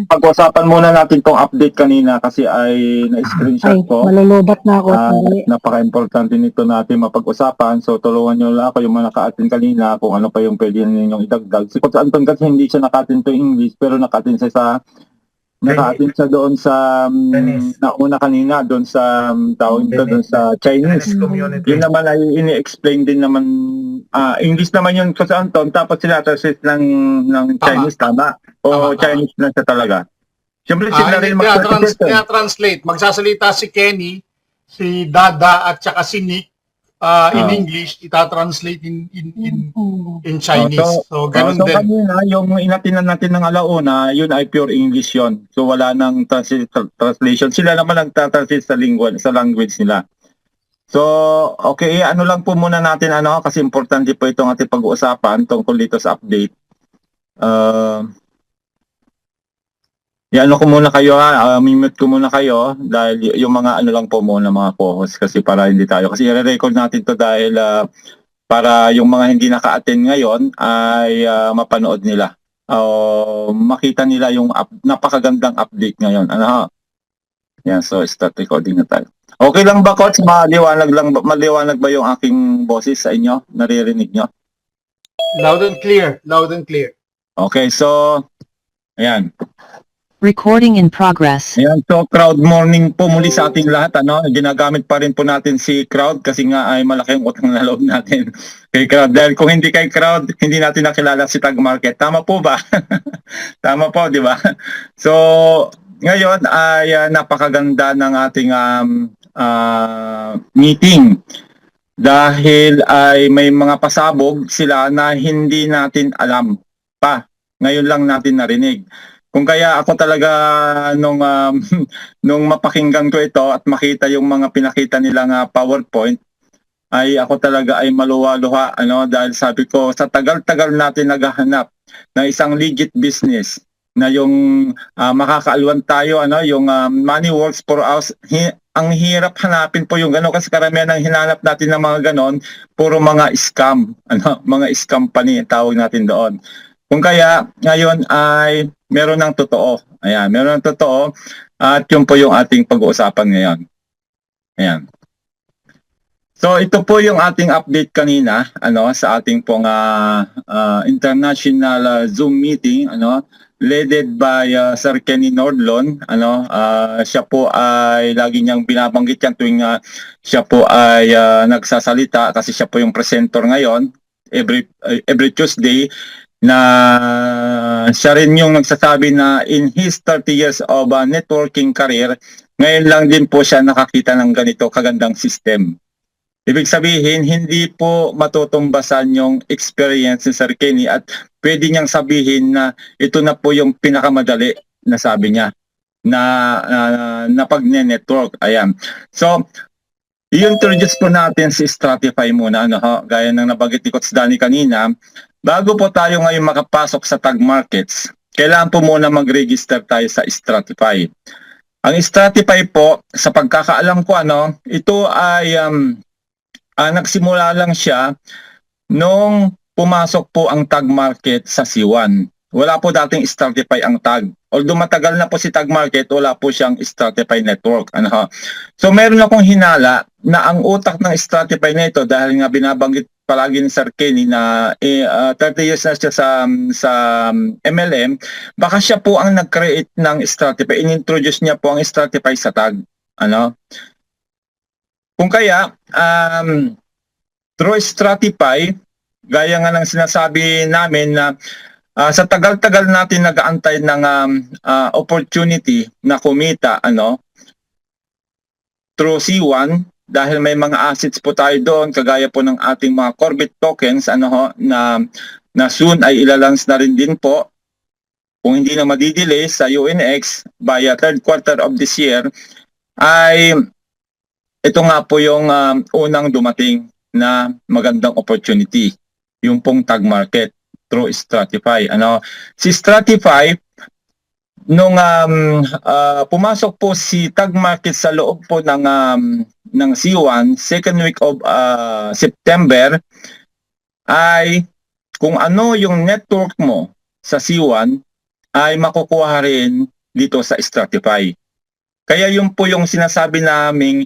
pag-usapan muna natin tong update kanina kasi ay na-screenshot ko. Malulubat na ako. Napaka-importante nito natin mapag-usapan. So, tulungan nyo lang ako yung mga naka-attend kanina kung ano pa yung pwede ninyong idagdag. Si Coach Anton kasi hindi siya naka-attend to English pero naka-attend siya doon sa nauna kanina doon sa tawag nito doon sa Chinese community. Yun naman ay ini-explain din naman English naman yun Coach Anton tapos sila translate ng Chinese tama o Chinese na siya talaga. Siyempre sila rin translate. Magsasalita si Kenny, si Dada at saka si Nick in English, ita-translate in Chinese. So ganun din. Kanina, yung inatinan natin ng alauna, yun ay pure English yun. So wala nang translation. Sila naman ang translate sa language nila. So, okay, ano lang po muna natin kasi importante po itong ating pag-uusapan tungkol dito sa update. Ano ko muna kayo mute ko muna kayo dahil yung mga lang po muna mga co-host kasi para hindi tayo kasi i-record natin to dahil para yung mga hindi naka-attend ngayon ay mapanood nila makita nila yung napakagandang update ngayon. Yan, so start recording na tayo. Okay lang ba Coach? Maliwanag ba yung aking boses sa inyo? Naririnig nyo? Loud and clear. Okay, so ayan. Recording in progress. Ayan, so crowd morning po muli sa ating lahat. Ginagamit pa rin po natin si crowd kasi nga ay malaki ang utang na loob natin kay crowd. Dahil kung hindi kay crowd, hindi natin nakilala si Tag Market. Tama po ba? Tama po, di ba? So, ngayon ay napakaganda ng ating meeting. Dahil ay may mga pasabog sila na hindi natin alam pa. Ngayon lang natin narinig. Kung kaya ako talaga nung mapakinggan ko ito at makita yung mga pinakita nilang PowerPoint, ay ako talaga ay maluwa-luha dahil sabi ko sa tagal-tagal natin naghahanap ng isang legit business na yung makakaalwan tayo yung money works for us. Ang hirap hanapin po yung gano'n kasi karamihan ng hinanap natin ng mga gano'n puro mga scam, mga scam pa tawag natin doon. Kung kaya ngayon ay meron ng totoo. Ayan, meron ng totoo at yun po yung ating pag-uusapan ngayon. Ayan. So ito po yung ating update kanina sa ating pong international Zoom meeting led by Sir Kenny Nordlon. Siya po ay lagi niyang binabanggit yan tuwing siya po ay nagsasalita kasi siya po yung presenter ngayon every Tuesday na siya rin yung nagsasabi na in his 30 years of networking career, ngayon lang din po siya nakakita ng ganito kagandang system. Ibig sabihin, hindi po matutumbasan yung experience ni Sir Kenny at pwede niyang sabihin na ito na po yung pinakamadali na sabi niya na pag-network. Ayan. So, i-introduce po natin si Stratify muna. Gaya ng nabanggit ni Coach Danny kanina. Bago po tayo ngayon makapasok sa Tag Markets, kailangan po muna mag-register tayo sa Stratify. Ang Stratify po, sa pagkakaalam ko, ito ay nagsimula lang siya nung pumasok po ang Tag Market sa C1. Wala po dating Stratify ang Tag. Although matagal na po si Tag Market, wala po siyang Stratify network. So meron akong hinala na ang utak ng Stratify na ito dahil nga binabanggit palagi ni Sir Kenny na 30 years na siya sa MLM, baka siya po ang nag-create ng Stratify. In-introduce niya po ang Stratify sa Tag. Kung kaya, through Stratify, gaya nga ng sinasabi namin na sa tagal-tagal natin nag-aantay ng opportunity na kumita through C1 dahil may mga assets po tayo doon kagaya po ng ating mga Corbett tokens na soon ay ilalance na rin din po kung hindi na madidelay sa UNX by third quarter of this year ay ito nga po yung unang dumating na magandang opportunity, yung pong Tag Market through Stratify. Si Stratify, nung pumasok po si Tag Market sa loob po ng C1, second week of September, ay kung ano yung network mo sa C1, ay makukuha rin dito sa Stratify. Kaya yun po yung sinasabi naming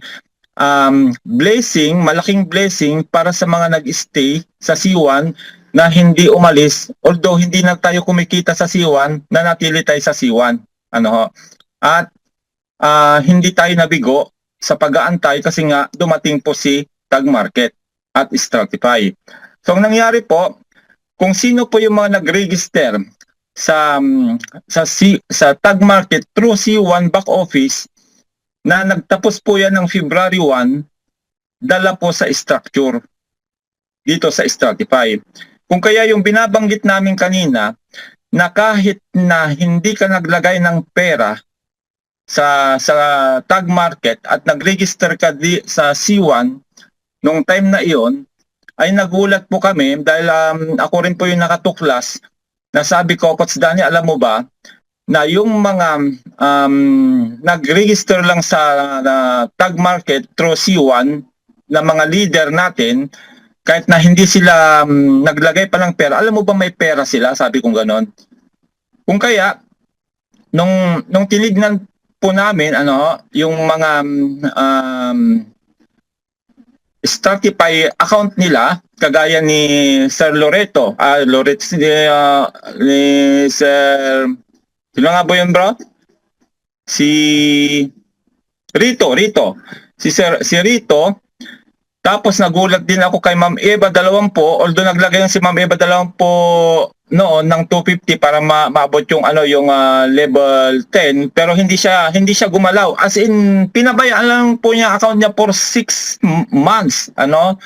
blessing, malaking blessing para sa mga nag-stay sa C1 na hindi umalis, although hindi na tayo kumikita sa C1, nanatili tayo sa C1. Ano ho? At hindi tayo nabigo sa pag-aantay kasi nga dumating po si Tag Market at Stratify. So ang nangyari po, kung sino po yung mga nag-register sa Tag Market through C1 back office na nagtapos po yan ng February 1, dala po sa structure dito sa Stratify. Kung kaya yung binabanggit namin kanina na kahit na hindi ka naglagay ng pera sa Tag Market at nag-register ka sa C1 nung time na iyon, ay nagulat po kami dahil ako rin po yung nakatuklas na sabi ko, Coach Danny, alam mo ba na yung mga nag-register lang sa Tag Market through C1 na mga leader natin, kahit na hindi sila naglagay pa ng pera, alam mo ba may pera sila? Sabi kong ganon. Kung kaya, nung tinignan po namin, yung mga Stratify account nila, kagaya ni Sir Loreto, ni Sir, sino nga ba yun, bro? Si Rito. Si Rito. Tapos nagulat din ako kay Ma'am Eva 20, although naglagay si Ma'am Eva 20 noon ng 250 para maabot yung yung level 10, pero hindi siya gumalaw. As in pinabayaan lang po niya account niya for 6 months, na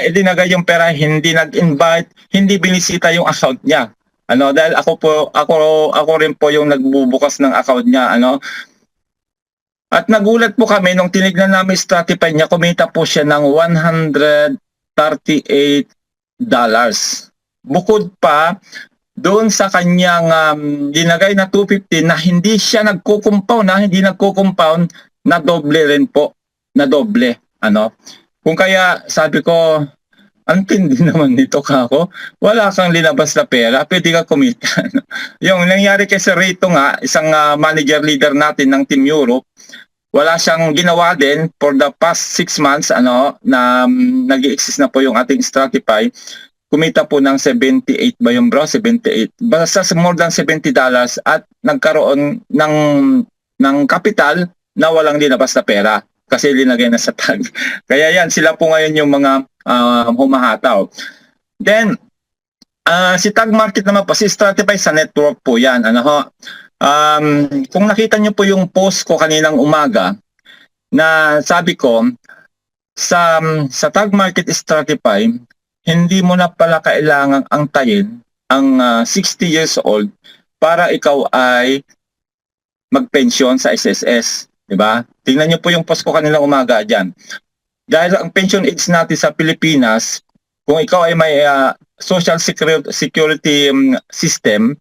ilinagay yung pera, hindi nag-invite, hindi binisita yung account niya. Dahil ako rin po yung nagbubukas ng account niya, At nagulat po kami nung tinignan namin Stratify niya, kumita po siya ng $138. Bukod pa doon sa kanyang dinagay na 250 na hindi siya nagko-compound, na doble rin po, na doble. Kung kaya sabi ko, ang tindi naman nito kako, wala kang linabas na pera, pwede ka kumita. Yung nangyari kay Sir Rito nga, isang manager leader natin ng Team Europe, wala siyang ginawa din for the past 6 months na nag-i-exist na po yung ating Stratify. Kumita po ng 78 ba yung bro? 78. Basta more than $70 at nagkaroon ng kapital na walang linabas na pera kasi linagay na sa tag. Kaya yan, sila po ngayon yung mga humahataw. Then, si Tag Market naman po, si Stratify sa network po yan. Kung nakita niyo po yung post ko kaninang umaga na sabi ko sa Tag Market Stratify, hindi mo na pala kailangang antayin ang 60 years old para ikaw ay magpensyon sa SSS, di ba? Tingnan niyo po yung post ko kaninang umaga diyan. Dahil ang pension age natin sa Pilipinas, kung ikaw ay may social security system,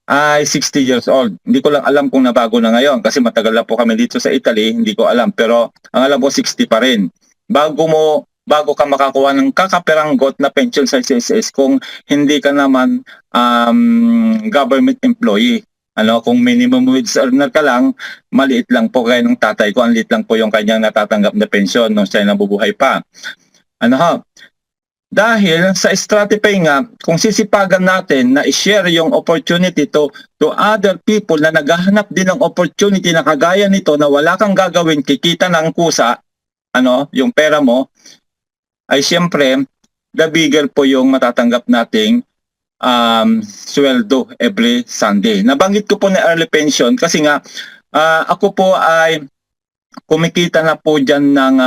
ay 60 years old. Hindi ko lang alam kung nabago na ngayon kasi matagal na po kami dito sa Italy, hindi ko alam. Pero ang alam ko 60 pa rin. Bago ka makakuha ng kakaperanggot na pension sa SSS kung hindi ka naman government employee. Kung minimum wage earner ka lang, maliit lang po kaya ng tatay ko, ang liit lang po yung kanyang natatanggap na pension nung siya nabubuhay pa. Dahil sa Stratify nga, kung sisipagan natin na i-share yung opportunity to other people na naghahanap din ng opportunity na kagaya nito na wala kang gagawin, kikita ng kusa, yung pera mo, ay siyempre, the bigger po yung matatanggap nating sweldo every Sunday. Nabanggit ko po na early pension kasi nga, ako po ay kumikita na po dyan ng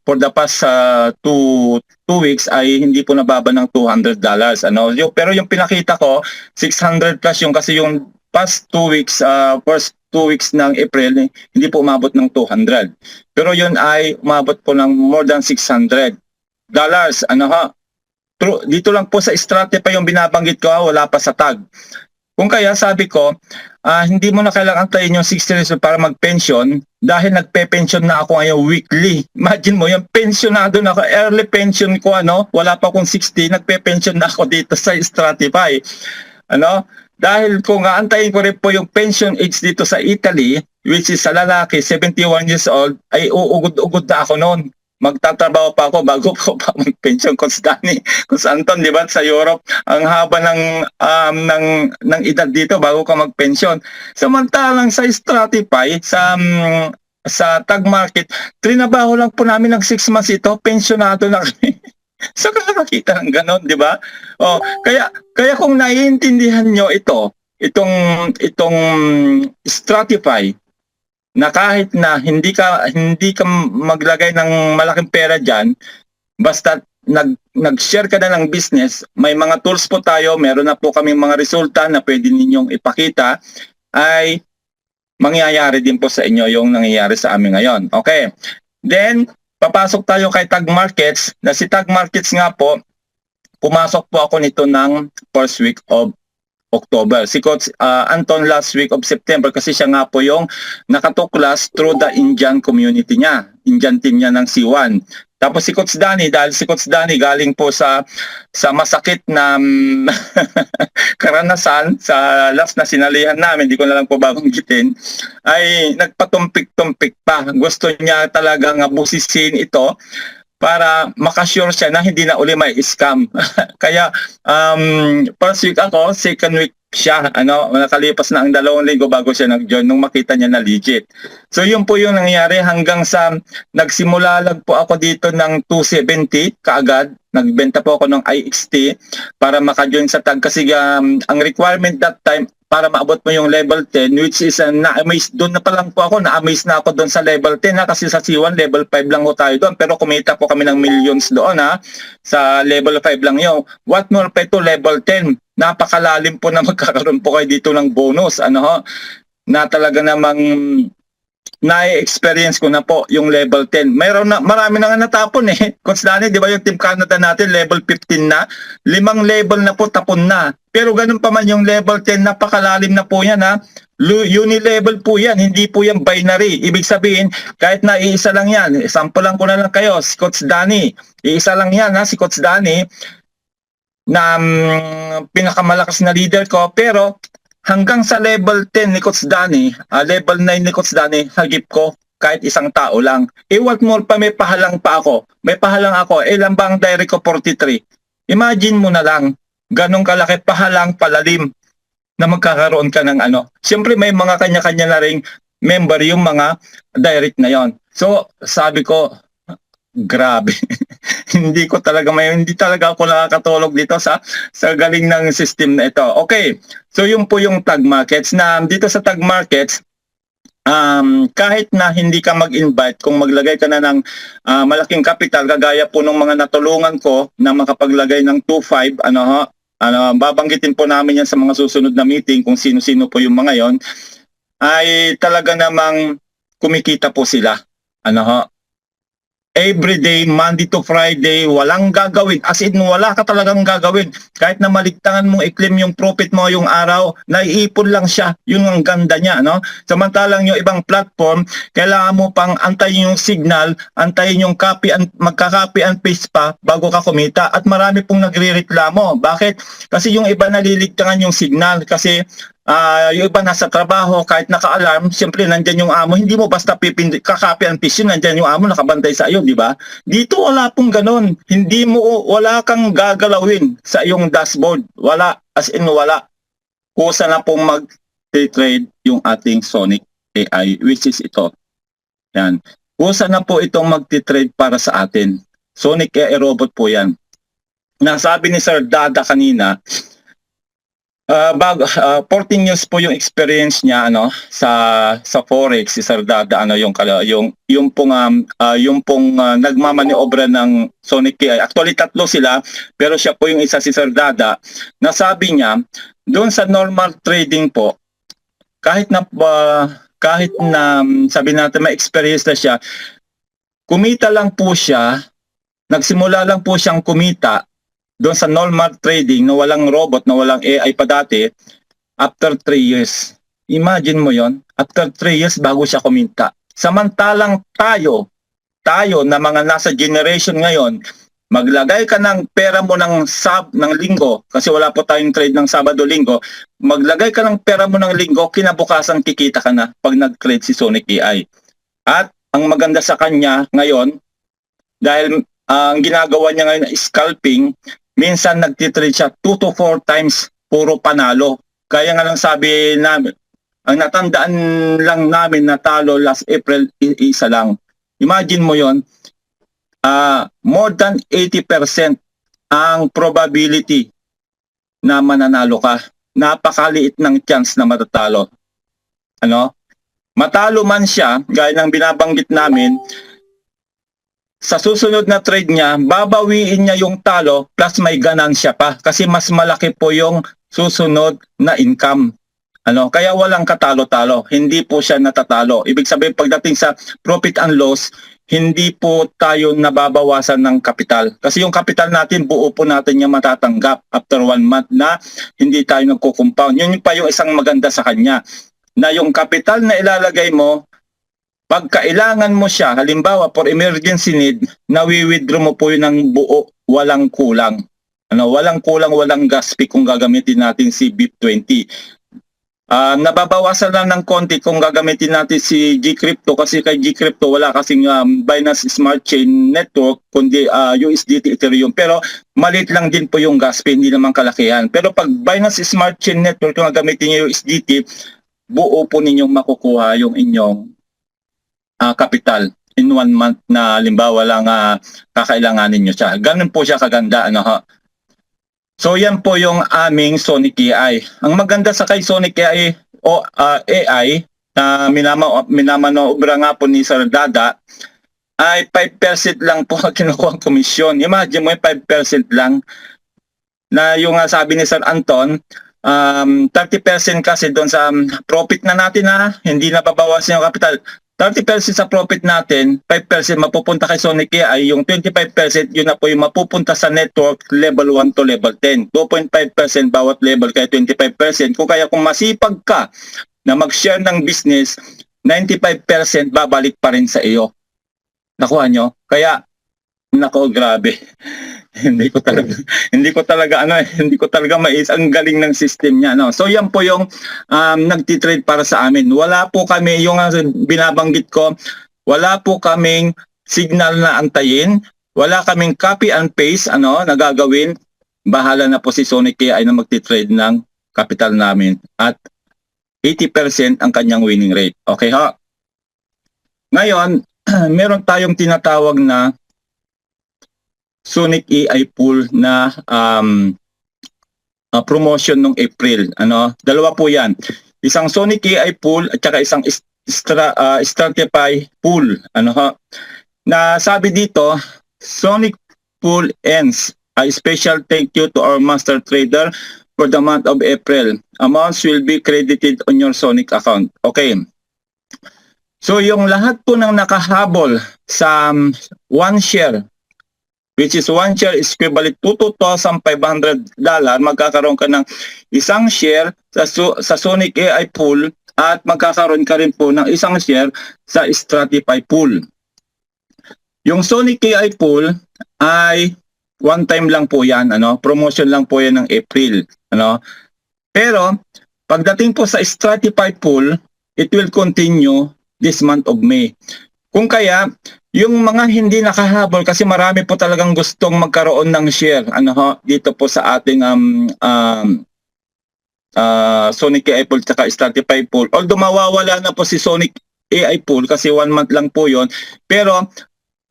for the past 2 weeks ay hindi po nababa ng $200. Pero yung pinakita ko, 600 plus yung kasi yung past 2 weeks, first 2 weeks ng April, hindi po umabot ng 200. Pero yun ay umabot po ng more than $600. Dito lang po sa Stratify yung binabanggit ko, wala pa sa tag. Kung kaya sabi ko, hindi mo na kailangan antayin yung 60 years para mag-pension dahil nagpe-pension na ako ngayon weekly. Imagine mo, yung pensionado na ako, early pension ko, wala pa akong 60, nagpe-pension na ako dito sa Stratify. dahil kung aantayin ko rin po yung pension age dito sa Italy, which is sa lalaki, 71 years old, ay uugod-ugod na ako noon. Magtatrabaho pa ako bago ko pa mag-pension, Coach Danny. Coach Anton, di ba, sa Europe, ang haba ng edad dito bago ka mag-pension. Samantalang sa Stratify, sa Tag Market, trinabaho lang po namin ng 6 months ito, pensionado na kami. So kakakita ng ganon, di ba? Oh, kaya kung naiintindihan nyo itong Stratify, na kahit na hindi ka maglagay ng malaking pera diyan, basta nag-share ka na ng business, may mga tools po tayo, meron na po kaming mga resulta na pwede ninyong ipakita, ay mangyayari din po sa inyo yung nangyayari sa amin ngayon. Okay. Then papasok tayo kay Tag Markets, na si Tag Markets nga po, pumasok po ako nito ng first week of October. Si Coach Anton last week of September kasi siya nga po yung nakatuklas through the Indian community niya, Indian team niya ng C1. Tapos si Coach Danny, dahil si Coach Danny galing po sa masakit na karanasan sa last na sinalihan namin, hindi ko na lang po babanggitin, ay nagpatumpik-tumpik pa. Gusto niya talagang busisin ito para makasure siya na hindi na uli may scam. Kaya first week ako, second week siya, nakalipas na ang 2 linggo bago siya nag-join nung makita niya na legit. So yun po yung nangyari hanggang sa nagsimula lang po ako dito ng 270 kaagad. Nagbenta po ako ng IXT para maka-join sa Tag kasi ang requirement that time para maabot mo yung level 10, which is na-amaze doon na pa lang po ako, na-amaze na ako doon sa level 10 kasi sa C1 level 5 lang ho tayo doon, pero kumita po kami ng millions doon sa level 5 lang yun. What more pa ito level 10, napakalalim po na magkakaroon po kayo dito ng bonus, na talaga namang na-experience ko na po yung level 10. Marami na nga natapon Coach Danny, di ba yung Team Canada natin, level 15 na, 5 level na po tapon na. Pero ganun pa man yung level 10, napakalalim na po yan Unilevel po yan, hindi po yan binary. Ibig sabihin, kahit na iisa lang yan, sample lang ko na lang kayo, si Coach Danny, iisa lang yan si Coach Danny, na pinakamalakas na leader ko, pero hanggang sa level 10 ni Coach Danny, level 9 ni Coach Danny, hagip ko kahit isang tao lang. What more pa, may pahalang pa ako. May pahalang ako, ilan ba ang direct ko? 43. Imagine mo na lang, ganong kalaki pahalang palalim na magkakaroon ka ng Siyempre may mga kanya-kanya na ring member yung mga direct na yon. So sabi ko, grabe. hindi talaga ako nakakatulog dito sa galing ng system na ito. Okay. So yun po yung Tag Markets, na dito sa Tag Markets, kahit na hindi ka mag-invite, kung maglagay ka na ng malaking capital, kagaya po ng mga natulungan ko na makapaglagay ng 2.5, babanggitin po namin yan sa mga susunod na meeting kung sino-sino po yung mga yon, ay talaga namang kumikita po sila. Every day, Monday to Friday, walang gagawin. As in, wala ka talagang gagawin. Kahit na maligtangan mong i-claim yung profit mo yung araw, naiipon lang siya. Yun ang ganda niya, Samantalang yung ibang platform, kailangan mo pang antayin yung signal, antayin yung magka-copy and paste pa bago ka kumita. At marami pong nagre-reklamo. Bakit? Kasi yung iba naliligtangan yung signal. Kasi yung iba nasa trabaho, kahit naka-alarm, siyempre nandyan yung amo, hindi mo basta ka-copy and paste yun, nandyan yung amo nakabantay sa iyo, di ba? Dito wala pong ganon. Wala kang gagalawin sa iyong dashboard. Wala, as in wala. Kusa na pong mag-trade yung ating Sonic AI, which is ito. Yan. Kusa na po itong mag-trade para sa atin. Sonic AI robot po yan. Nasabi ni Sir Dada kanina, 14 years po yung experience niya sa forex, si Sir Dada, yung pong nagmamaniobra ng Sonic AI. Actually 3 sila, pero siya po yung isa, si Sir Dada. Nasabi niya doon sa normal trading po, kahit na sabi natin may experience na siya, kumita lang po siya, nagsimula lang po siyang kumita doon sa normal trading na walang robot, na walang AI pa dati, after 3 years. Imagine mo yon, after 3 years bago siya kumita. Samantalang tayo na mga nasa generation ngayon, Maglagay ka ng pera mo ng linggo, kasi wala po tayong trade ng Sabado-Linggo. Maglagay ka ng pera mo ng linggo, kinabukasan kikita ka na pag nag-trade si Sonic AI. At ang maganda sa kanya ngayon, dahil ang ginagawa niya ngayon ay scalping, minsan nagtitrade siya 2 to 4 times puro panalo. Kaya nga lang sabi namin, ang natandaan lang namin na talo last April, isa lang. Imagine mo yon, more than 80% ang probability na mananalo ka. Napakaliit ng chance na matatalo. Ano? Matalo man siya, gaya ng binabanggit namin, sa susunod na trade niya, babawiin niya yung talo plus may ganansya pa kasi mas malaki po yung susunod na income. Ano? Kaya walang katalo-talo. Hindi po siya natatalo. Ibig sabihin, pagdating sa profit and loss, hindi po tayo nababawasan ng kapital. Kasi yung kapital natin, buo po natin yung matatanggap after 1 month na hindi tayo nagko-compound. Yun pa yung isang maganda sa kanya. Na yung kapital na ilalagay mo, pag kailangan mo siya, halimbawa for emergency need, nawi-withdraw mo po yun ng buo, walang kulang. Ano, walang kulang, walang gaspi kung gagamitin natin si BIP20. Nababawasan lang ng konti kung gagamitin natin si Gcrypto kasi kay Gcrypto wala kasing Binance Smart Chain Network kundi USDT Ethereum, pero maliit lang din po yung gas fee, hindi naman kalakihan. Pero pag Binance Smart Chain Network kung gagamitin niyo USDT, buo po ninyong makukuha yung inyong capital in 1 month na halimbawa lang kakailanganin nyo siya. Ganun po siya kaganda, ano ha. So yan po yung aming Sonic AI. Ang maganda sa kay Sonic AI o AI na minamanoobra nga po ni Sir Dada ay 5% lang po kinukuha ang komisyon. Imagine mo yung 5% lang na yung sabi ni Sir Anton, 30% kasi doon sa profit na natin hindi na babawasan yung capital. 30% sa profit natin, 5% mapupunta kay Sonic AI, yung 25% yun na po yung mapupunta sa network level 1 to level 10. 2.5% bawat level, kaya 25%. Kung masipag ka na mag-share ng business, 95% babalik pa rin sa iyo. Nakuha nyo? Kaya, nako, grabe. hindi ko talaga mais ang galing ng system niya, no. So yan po yung nagti-trade para sa amin. Wala po kami yung binabanggit ko, wala po kaming signal na antayin, wala kaming copy and paste na gagawin. Bahala na po si Sonic AI na magti-trade ng capital namin at 80% ang kanyang winning rate. Okay ha? Ngayon, meron tayong tinatawag na Sonic AI pool na promotion nung April. Dalawa po yan. Isang Sonic AI pool at saka isang Stratify pool. Na sabi dito, Sonic pool ends. A special thank you to our master trader for the month of April. Amounts will be credited on your Sonic account. Okay. So yung lahat po ng nakahabol sa 1 share, which is 1 share is equivalent to $2,500, magkakaroon ka ng isang share sa Sonic AI pool at magkakaroon ka rin po ng isang share sa Stratify pool. Yung Sonic AI pool ay one time lang po yan, promotion lang po yan ng April, Pero pagdating po sa Stratify pool, it will continue this month of May. Kung kaya, yung mga hindi nakahabol kasi marami po talagang gustong magkaroon ng share dito po sa ating Sonic AI pool at Stratify pool. Although mawawala na po si Sonic AI pool kasi 1 month lang po yon, pero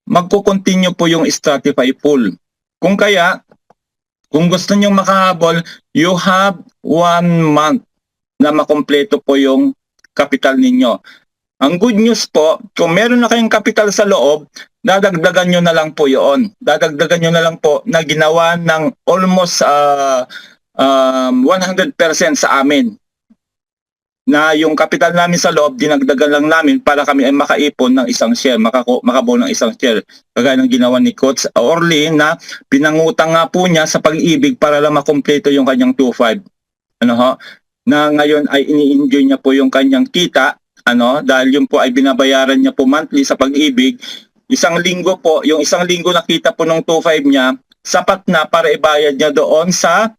magko-continue po yung Stratify pool. Kung kaya, kung gusto niyo makahabol, you have 1 month na makompleto po yung capital ninyo. Ang good news po, kung meron na kayong capital sa loob, dadagdagan nyo na lang po yun. Dadagdagan nyo na lang po na ginawa ng almost 100% sa amin. Na yung capital namin sa loob, dinagdagan lang namin para kami ay makaipon ng isang share, makabuo ng isang share. Kagaya ng ginawa ni Coach Orly na pinangutang nga po niya sa Pag-ibig para lang makompleto yung kanyang 2.5. Na ngayon ay ini-enjoy niya po yung kanyang kita, dahil yun po ay binabayaran niya po monthly sa Pag-ibig, isang linggo po, yung isang linggo nakita po ng 2.5 niya, sapat na para ibayad niya doon sa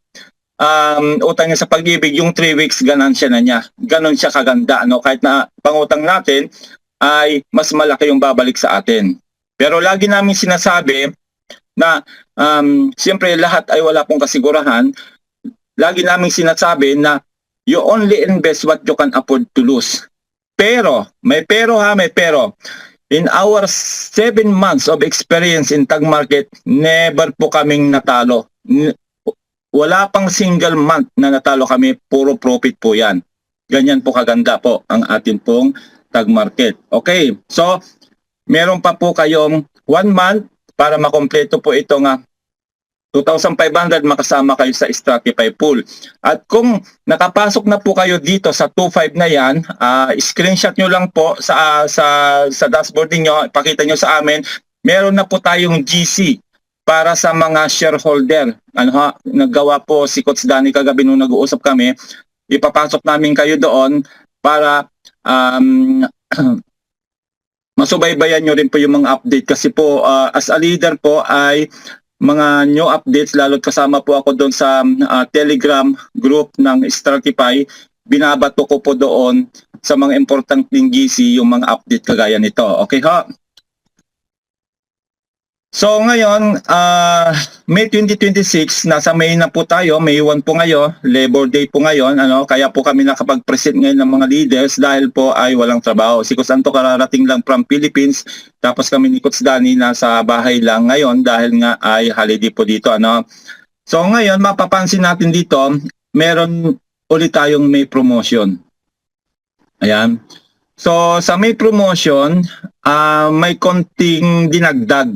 utang niya sa Pag-ibig, yung 3 weeks ganansya na niya. Ganon siya kaganda, ano? Kahit na pangutang natin ay mas malaki yung babalik sa atin. Pero lagi namin sinasabi na siyempre lahat ay wala pong kasigurahan. Lagi namin sinasabi na you only invest what you can afford to lose. Pero, may pero. In our 7 months of experience in tag market, never po kaming natalo. Wala pang single month na natalo kami, puro profit po yan. Ganyan po kaganda po ang atin pong tag market. Okay, so meron pa po kayong 1 month para makompleto po ito nga 2,500 makasama kayo sa Stratify pool. At kung nakapasok na po kayo dito sa 2.5 na yan, screenshot nyo lang po sa dashboard niyo, pakita nyo sa amin, meron na po tayong GC para sa mga shareholder. Naggawa po si Coach Danny kagabi nung nag-uusap kami, ipapasok namin kayo doon para masubaybayan nyo rin po yung mga update kasi po as a leader po ay mga new updates, lalo't kasama po ako doon sa Telegram group ng Stratify, binabato ko po doon sa mga importanteng GC yung mga update kagaya nito. Okay ha? So ngayon, May 2026, nasa May na po tayo, May 1 po ngayon, Labor Day po ngayon, kaya po kami nakapag-present ngayon ng mga leaders dahil po ay walang trabaho. Si Coach Anto kararating lang from Philippines, tapos kami ni Coach Danny nasa bahay lang ngayon dahil nga ay holiday po dito. So ngayon, mapapansin natin dito, meron ulit tayong May promotion. Ayan. So sa May promotion, may konting dinagdag.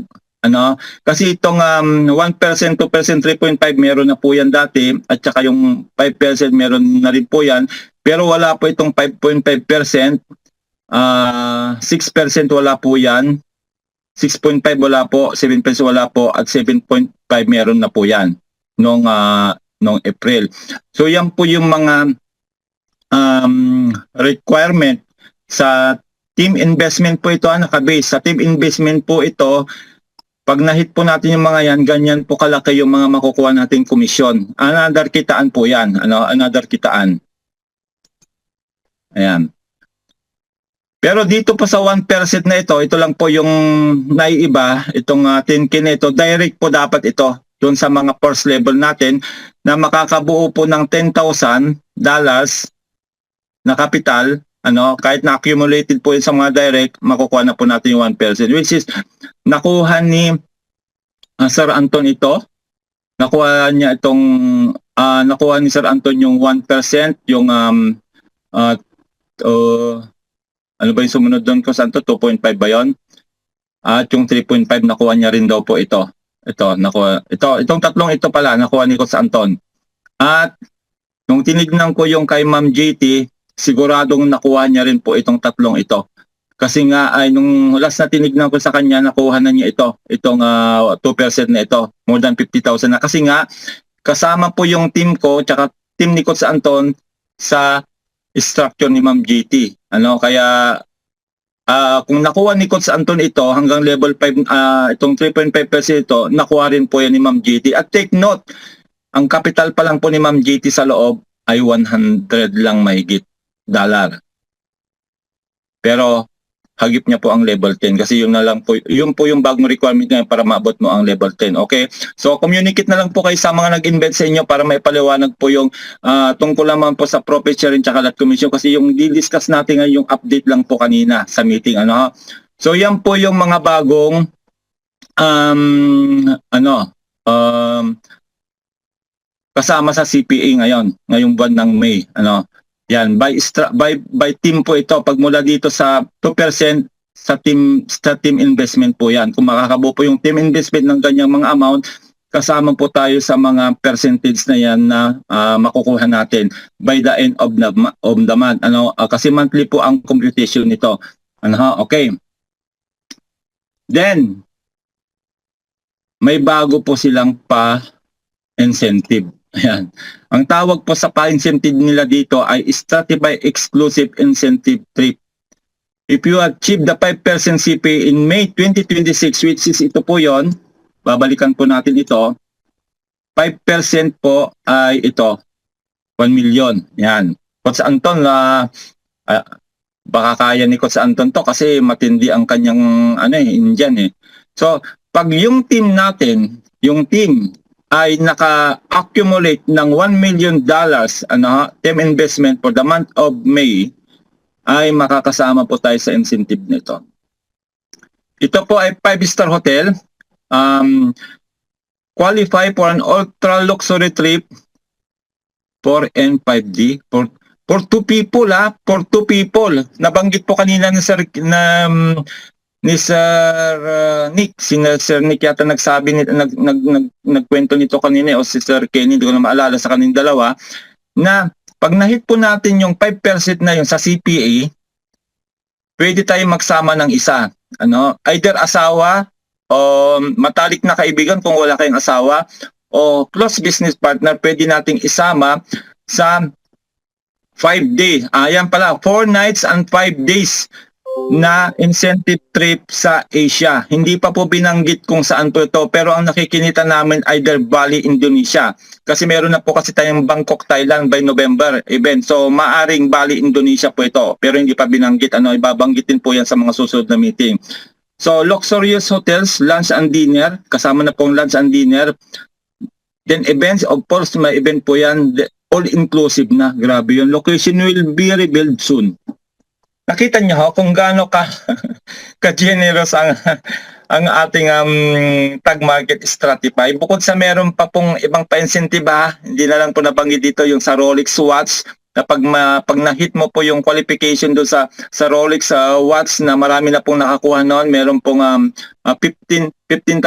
Kasi itong 1%, 2%, 3.5 meron na po yan dati at saka yung 5% meron na rin po yan, pero wala po itong 5.5%, 6% wala po yan, 6.5 wala po, 7% wala po at 7.5 meron na po yan nung April. So yan po yung mga requirement sa team investment po ito, nakabase sa team investment po ito. Pag na-hit po natin yung mga yan, ganyan po kalaki yung mga makukuha nating komisyon. Another kitaan po yan. Another kitaan. Ayan. Pero dito po sa 1% na ito lang po yung naiiba, itong 10K na ito, direct po dapat ito doon sa mga first level natin na makakabuo po ng $10,000 na kapital. Kahit na-accumulated po yun sa mga direct, makukuha na po natin yung 1%, which is nakuha ni Sir Anton ito. Nakuha ni Sir Anton yung 1%, yung ano ba yung sumunod doon ko Santo? 2.5 ba yun? At yung 3.5 nakuha niya rin daw po ito. Itong tatlong ito pala nakuha ni Coach Anton. At nung tinignan ko yung kay Ma'am JT, siguradong nakuha niya rin po itong tatlong ito. Kasi nga ay nung last na tinignan ko sa kanya, nakuha na niya itong 2% na ito, more than 50,000 na. Kasi nga kasama po yung team ko tsaka team ni Coach Anton sa structure ni Ma'am JT. Kaya kung nakuha ni Coach Anton ito hanggang level 5, itong 3.5% ito, nakuha rin po yan ni Ma'am JT. At take note, ang capital pa lang po ni Ma'am JT sa loob ay 100 lang mahigit dollar. Pero hagip niya po ang level 10 kasi yun po yung bagong requirement niya para maabot mo ang level 10. Okay? So communicate na lang po kayo sa mga nag-invest sa inyo para maipaliwanag po yung tungkol naman po sa profit sharing tsaka lot commission kasi yung di-discuss natin ngayon yung update lang po kanina sa meeting. So yan po yung mga bagong kasama sa CPA ngayong buwan ng May. Yan, by team po ito. Pag mula dito sa 2% sa team investment po yan. Kung makakabuo po yung team investment ng ganyang mga amount, kasama po tayo sa mga percentage na yan na makukuha natin by the end of the month. Kasi monthly po ang computation nito. Okay. Then, may bago po silang pa-incentive. Ayan. Ang tawag po sa pa-incentive nila dito ay Stratify Exclusive Incentive Trip. if you achieve the 5% CPA in May 2026, which is ito po yon, babalikan po natin ito, 5% po ay ito, 1 million. Yan. Coach Anton, baka kaya ni Coach Anton to kasi matindi ang kanyang Indian eh. So, pag yung team natin, yung team ay naka-accumulate ng $1 million team investment for the month of May, ay makakasama po tayo sa incentive nito. Ito po ay 5-star hotel. Qualify for an ultra luxury trip 4 and 5D for 2 people for 2 people. Nabanggit po kanina ni Sir Nick, Sir Nick yata nagsabi nagkwento nito kanina o si Sir Kenny, hindi ko na maalala sa kanilang dalawa, na pag nahit po natin yung 5% na yung sa CPA, pwede tayo magsama ng isa. Either asawa o matalik na kaibigan kung wala kayong asawa, o close business partner, pwede nating isama sa 5 days. Ayan pala, 4 nights and 5 days na incentive trip sa Asia. Hindi pa po binanggit kung saan po ito, pero ang nakikinita namin either Bali, Indonesia. Kasi meron na po kasi tayong Bangkok, Thailand by November event. So maaring Bali, Indonesia po ito. Pero hindi pa binanggit. Ibabanggitin po yan sa mga susunod na meeting. So luxurious hotels, lunch and dinner. Kasama na pong lunch and dinner. Then events, of course, may event po yan. All-inclusive na. Grabe yun. Location will be revealed soon. Nakita niyo kung gaano ka-generous ang ating tag market Stratify. Bukod sa meron pa pong ibang pa-incentive, hindi na lang po nabanggit dito yung sa Rolex watch, na pag na-hit mo po yung qualification doon sa Rolex watch na marami na pong nakakuha noon, meron pong $15,000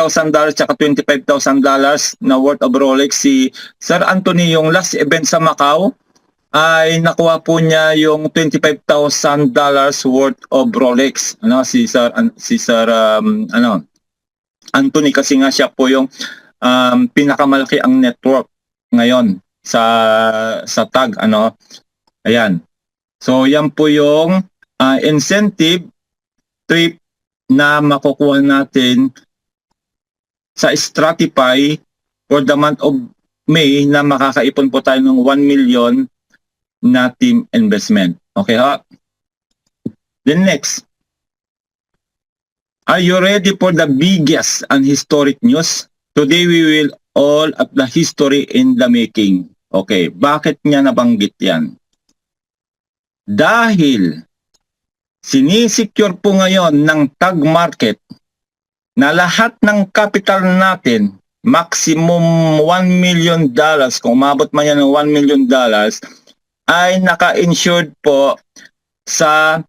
tsaka $25,000 na worth of Rolex. Si Sir Anthony, yung last event sa Macau, ay nakuha po niya yung $25,000 worth of Rolex. Si Sir Anthony, kasi nga siya po yung pinakamalaki ang network ngayon sa tag. Ayan. So yan po yung incentive trip na makukuha natin sa Stratify for the month of May, na makakaipon po tayo ng 1 million na team investment. Okay ha? Then next, are you ready for the biggest and historic news? Today we will all at the history in the making. Okay, bakit niya nabanggit yan? Dahil sinisecure po ngayon ng tag market na lahat ng capital natin, maximum $1 million, kung umabot man yan ng $1 million, ay naka-insured po sa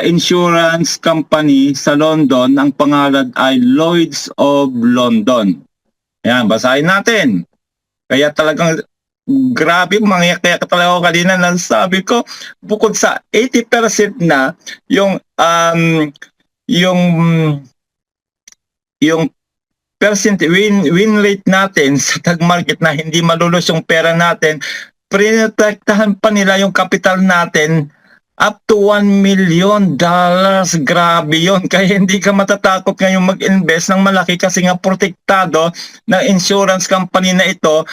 insurance company sa London. Ang pangalan ay Lloyd's of London. Ayan, basahin natin. Kaya talagang grabe, mangyak-yak talaga ako kanina na sabi ko, bukod sa 80% na yung win rate natin sa tag market, na hindi malulos yung pera natin, prinotektahan pa nila yung capital natin up to $1 million. Grabe yun. Kaya hindi ka matatakot ngayong mag-invest ng malaki, kasi nga protektado ng insurance company na ito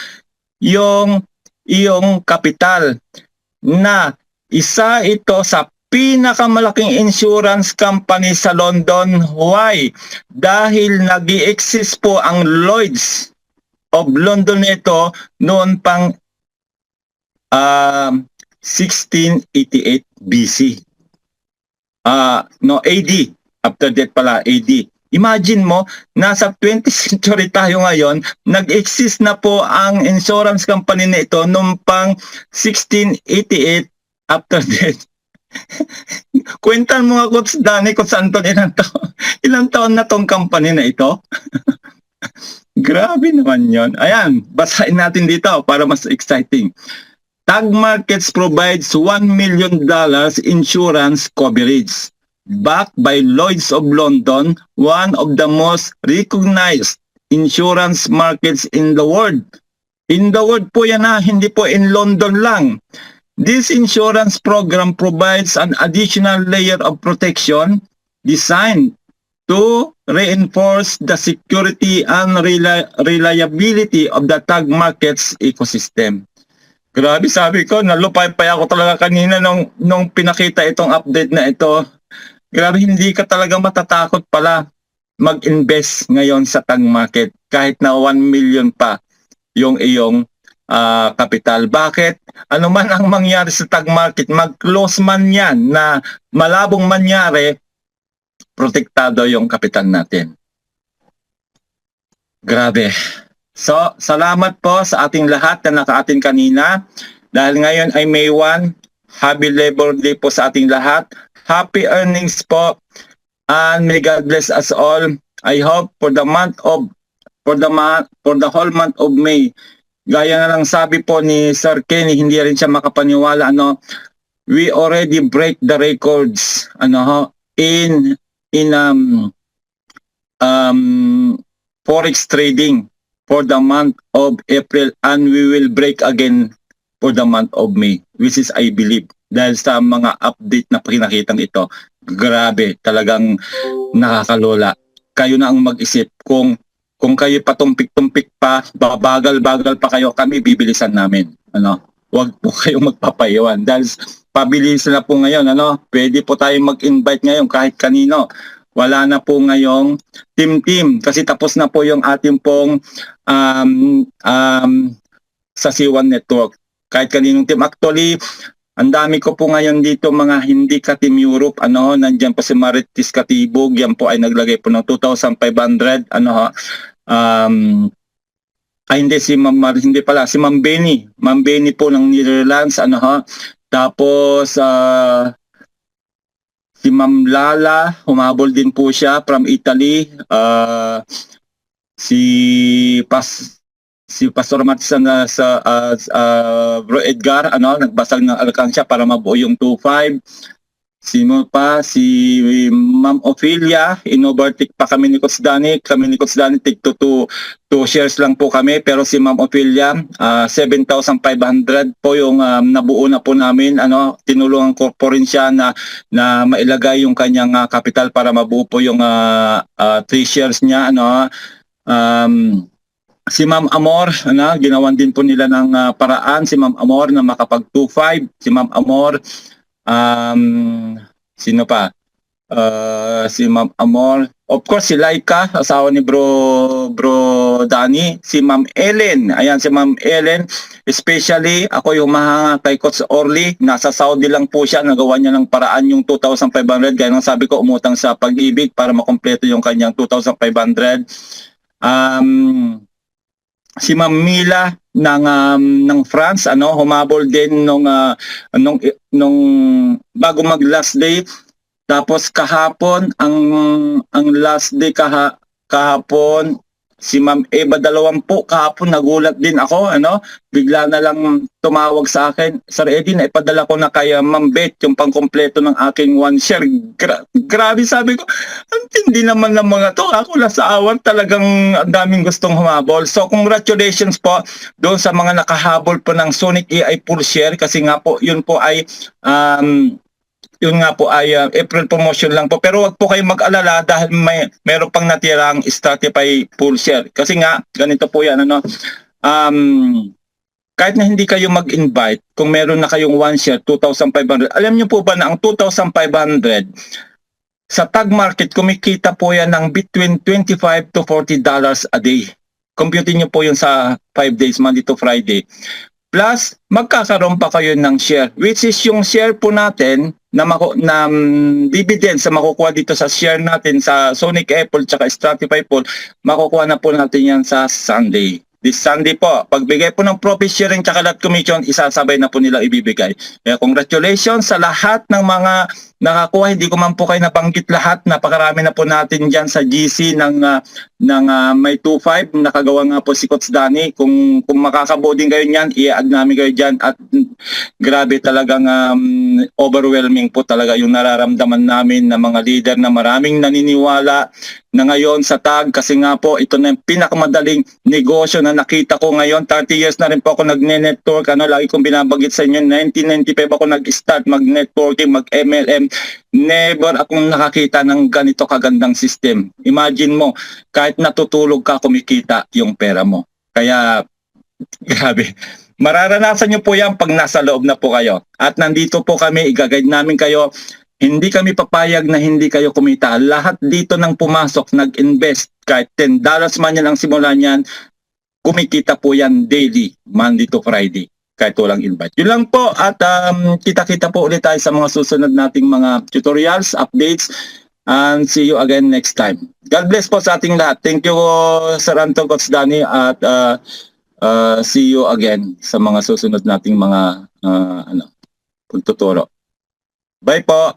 yung capital, na isa ito sa pinakamalaking insurance company sa London. Why? Dahil nag-i-exist po ang Lloyd's of London ito noon pang 1688 BC. AD. After that pala, AD. Imagine mo, nasa 20th century tayo ngayon, nag-exist na po ang insurance company na ito noong pang 1688. After that, kwentan mo nga, Coach Danny, Coach Anton, ilang taon na tong company na ito? Grabe naman yon. Ayan, basahin natin dito para mas exciting. Tag Markets provides $1 million insurance coverage, backed by Lloyd's of London, one of the most recognized insurance markets in the world. In the world po yan, hindi po in London lang. This insurance program provides an additional layer of protection designed to reinforce the security and reliability of the tag markets ecosystem. Grabe, sabi ko, nalupay-pay ako talaga kanina nung pinakita itong update na ito. Grabe, hindi ka talaga matatakot pala mag-invest ngayon sa tag market kahit na 1 million pa yung iyong kapital. Bakit? Ano man ang mangyari sa tag market, mag-close man yan na malabong mangyari, protektado yung kapital natin. Grabe. So, salamat po sa ating lahat na naka-atin kanina. Dahil ngayon ay May 1, Happy Labor Day po sa ating lahat. Happy earnings po. And may God bless us all. I hope for the whole month of May, gaya na lang sabi po ni Sir Kenny, hindi rin siya makapaniwala, we already break the records in forex trading for the month of April, and we will break again for the month of May, which is I believe dahil sa mga update na pinakitang ito. Grabe, talagang nakakalola. Kayo na ang mag-isip kung kayo patumpik-tumpik pa, bagal-bagal pa kayo, kami bibilisan namin. Huwag po kayong magpapaiwan dahil pabilisan na po ngayon. Pwede po tayong mag-invite ngayon kahit kanino. Wala na po ngayong team kasi tapos na po yung ating pong sa C1 Network. Kahit kaninong team. Actually, ang dami ko po ngayon dito mga hindi ka Team Europe, nandiyan po si Maritis Katibog, yan po ay naglagay po ng 2,500, si Ma'am Benny. Ma'am Benny po ng Netherlands, tapos si Ma'am Lala, humabol din po siya from Italy, si Pastor Matis sa Bro Edgar, nagbasag ng alkansya para mabuo yung 2.5. Si Ma'am Ophelia, inovertake pa kami ni Coach Danny. Kami ni Coach Danny, tig 2 shares lang po kami. Pero si Ma'am Ophelia, 7,500 po yung nabuo na po namin. Tinulungan ko po rin siya na mailagay yung kanyang capital para mabuo po yung 3 shares niya. Si Ma'am Amor, ginawan din po nila ng paraan si Ma'am Amor na makapag 2.5. Si Ma'am Amor, sino pa? Si Ma'am Amor. Of course, si Laika, asawa ni Bro Danny. Si Ma'am Ellen, ayan si Ma'am Ellen. Especially, ako yung mahanga kay Coach Orly. Nasa Saudi lang po siya, nagawa niya ng paraan yung 2,500. Gaya ng sabi ko, umutang sa Pag-ibig para makompleto yung kanyang 2,500. Si Ma'am Mila ng France, humabol din nung bago mag last day. Tapos kahapon ang last day kahapon si Ma'am Eva 20 kahapon, nagulat din ako, bigla na lang tumawag sa akin, Sir Eddie, naipadala ko na kay Ma'am Beth yung pangkompleto ng aking 1 share. Grabe, sabi ko, ang tindi naman ng mga to. Ako lang sa awan, talagang ang daming gustong humabol. So congratulations po doon sa mga nakahabol po ng Sonic AI full share, kasi nga po yun po ay April promotion lang po. Pero wag po kayong mag-alala dahil meron pang natirang Stratify full share. Kasi nga, ganito po yan, kahit na hindi kayo mag-invite, kung meron na kayong 1 share, 2,500, alam niyo po ba na ang 2,500, sa tag market, kumikita po yan ng between $25 to $40 a day. Compute niyo po yun sa 5 days, Monday to Friday. Plus, magkakaroon pa kayo ng share, which is yung share po natin na dividends na makukuha dito sa share natin sa Sonic Apple tsaka Stratify Pool, makukuha na po natin yan sa Sunday. This Sunday po, pagbigay po ng profit sharing tsaka lot commission, isasabay na po nila ibibigay. Kaya congratulations sa lahat ng mga nakakuha. Hindi ko man po kayo nabanggit lahat. Napakarami na po natin dyan sa GC ng may 2.5. Nakagawa nga po si Coach Danny. Kung makakabuo din kayo niyan, i-add namin kayo dyan. At grabe, talagang overwhelming po talaga yung nararamdaman namin na mga leader na maraming naniniwala na ngayon sa tag, kasi nga po ito na yung pinakamadaling negosyo na na nakita ko ngayon. 30 years na rin po ako nagne-network. Lagi kong binabanggit sa inyo, 1995 ako nag-start mag-networking, mag-MLM. Never akong nakakita ng ganito kagandang system. Imagine mo, kahit natutulog ka, kumikita yung pera mo. Kaya, grabe. Mararanasan nyo po yan pag nasa loob na po kayo. At nandito po kami, i-guide namin kayo. Hindi kami papayag na hindi kayo kumita. Lahat dito nang pumasok, nag-invest, kahit $10 man yan ang simula niyan, kumikita po yan daily, Monday to Friday, kahit walang invite. Yun lang po, at kita-kita po ulit tayo sa mga susunod nating mga tutorials, updates, and see you again next time. God bless po sa ating lahat. Thank you, Sir Anton, Coach Danny, at see you again sa mga susunod nating mga pagtuturo. Bye po!